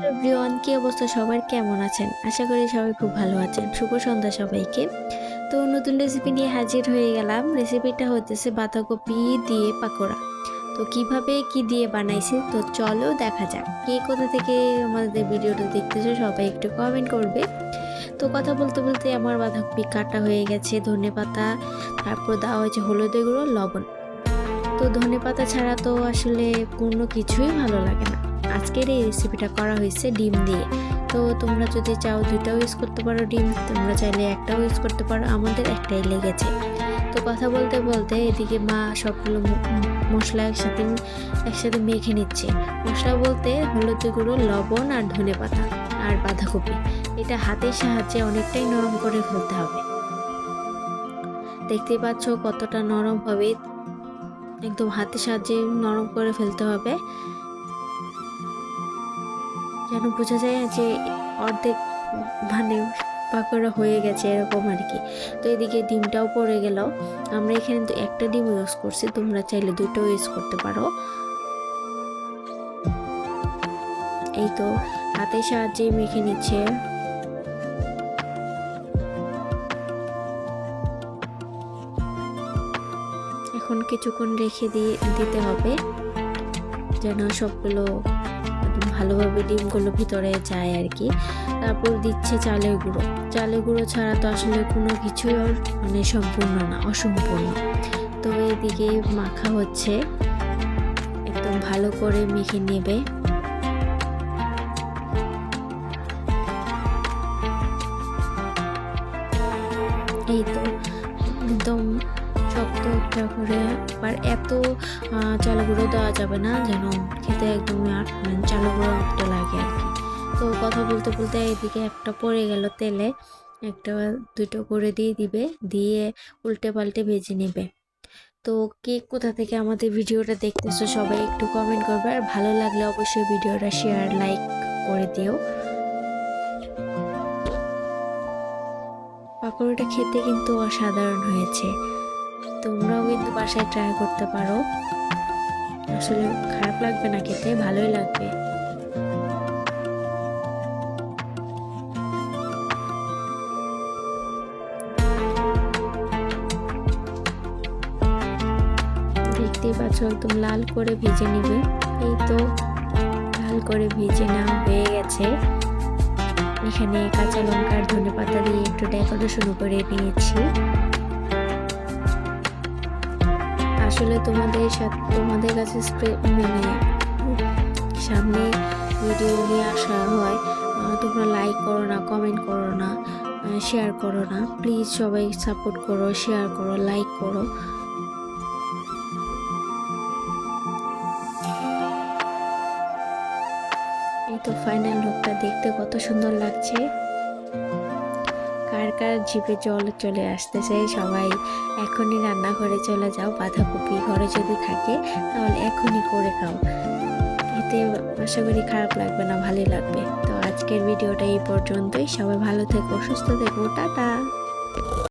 Everyone, কি অবস্থা সবার, কেমন আছেন? আশা করি সবাই খুব ভালো আছেন। শুভ সন্ধ্যা সবাইকে। তো নতুন রেসিপি নিয়ে হাজির হয়ে গেলাম। রেসিপিটা হতেছে বাঁধাকপি দিয়ে পাকোড়া। তো কিভাবে কি দিয়ে বানাইছি, তো চলো দেখা যাক। কে কোথা থেকে আমাদের ভিডিওটা দেখতেছো সবাই একটু কমেন্ট করবে। তো কথা বলতে বলতে আমার বাঁধাকপি কাটা হয়ে গেছে, ধনেপাতা, তারপর দেওয়া হয়েছে হলুদের গুঁড়ো, লবণ। তো ধনেপাতা ছাড়া তো আসলে কোনো কিছুই ভালো লাগে না। আজকের এই রেসিপিটা করা হয়েছে ডিম দিয়ে। তো তোমরা যদি চাও দুইটাও ইউজ করতে পারো ডিম, তোমরা চাইলে একটাও ইউজ করতে পারো, আমাদের একটাই লেগেছে। তো কথা বলতে বলতে এদিকে মা সবগুলো মশলা একসাথে মেখে নিচ্ছে। মশলা বলতে হলুদ গুঁড়ো, লবণ আর ধনেপাতা আর বাঁধাকপি, এটা হাতের সাহায্যে অনেকটাই নরম করে ফেলতে হবে। দেখতেই পাচ্ছ কতটা নরম হবে, একদম হাতের সাহায্যে নরম করে ফেলতে হবে, যেন বোঝা যায় যে অর্ধেক মানে পাকোড়া হয়ে গেছে, এরকম আর কি। তো এদিকে ডিমটাও পড়ে গেল। আমরা এখানে তো একটা ডিম ইউজ করছি, তোমরা চাইলে দুটোও ইউজ করতে পারো। এই তো হাতের সাহায্যে মেখে নিচ্ছে। এখন কিছুক্ষণ রেখে দিতে হবে, যেন সবগুলো ভালোভাবে ডিমগুলো ভিতরে যায় আর কি। তারপর দিচ্ছে চালের গুঁড়ো। চালের গুঁড়ো ছাড়া তো আসলে কোনো কিছুই মানে সম্পূর্ণ না, অসম্পূর্ণ। তো এদিকে মাখা হচ্ছে, একদম ভালো করে মেখে নেবে। এই তো একদম শক্ত একটা করে, আর এত চালের গুঁড়ো দেওয়া যাবে না, যেন খেতে একদম চালের গুঁড়ো মতো লাগে আর কি। তো কথা বলতে বলতে এদিকে একটা পড়ে গেল তেলে, একটা দুটো করে দিবে, দিয়ে উল্টে পাল্টে ভেজে নেবে। তো কে কোথা থেকে আমাদের ভিডিওটা দেখতেছো সবাই একটু কমেন্ট করবে, আর ভালো লাগলে অবশ্যই ভিডিওটা শেয়ার লাইক করে দিও। পাকোড়াটা খেতে কিন্তু অসাধারণ হয়েছে, তোমরাও কিন্তু বাসায় ট্রাই করতে পারো। আসলে খারাপ লাগবে না, খেতে ভালোই লাগবে। দেখতেই পাচ্ছ একদম লাল করে ভেজে নিবে। এই তো লাল করে ভেজে নেওয়া হয়ে গেছে। এখানে কাঁচা লঙ্কা আর ধনেপাতা দিয়ে একটু ডেকোরেশন করে নিয়েছি। আসলে তোমাদের কাছে মানে সামনে ভিডিও নিয়ে আসা হয়, তোমরা লাইক করো না, কমেন্ট করো না, শেয়ার করো না। প্লিজ সবাই সাপোর্ট করো, শেয়ার করো, লাইক করো। এই তো ফাইনাল লুকটা দেখতে কত সুন্দর লাগছে। কার কার জিভে জল চলে আসতেছে, সবাই এখনই রান্নাঘরে চলে যাও। বাঁধাকপি ঘরে যদি থাকে তাহলে এখনই করে খাও, এতে আশা করি খারাপ লাগবে না, ভালোই লাগবে। তো আজকের ভিডিওটা এই পর্যন্তই। সবাই ভালো থেকো, সুস্থ থেকো, টাটা।